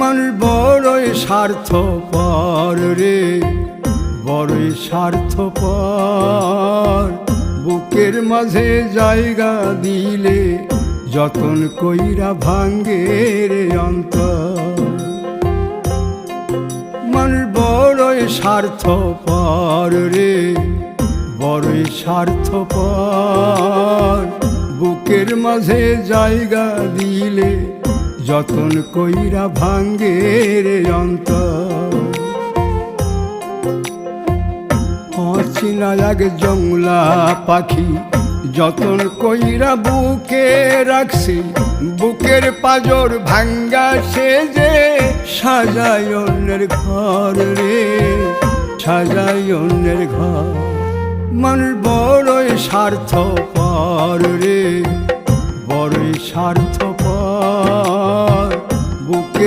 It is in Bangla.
মানুষ বড়ই স্বার্থপর রে, বড়ই স্বার্থপর। বুকের মাঝে জায়গা দিলে যতন কইরা ভাঙ্গে রে অন্তর। মানুষ বড়ই স্বার্থপর রে, বড়ই স্বার্থপর। বুকের মাঝে জায়গা দিলে যতন কইরা ভাঙ্গে রে অন্তর। অচিনা এক জংলা পাখি যতন কইরা বুকে রাখছি, বুকের পাজর ভাঙ্গা সে যে সাজায় অন্যের ঘর রে, সাজায় অন্যের ঘর। মানুষ বড়ই স্বার্থপর রে, বড়ই স্বার্থপর। বুকের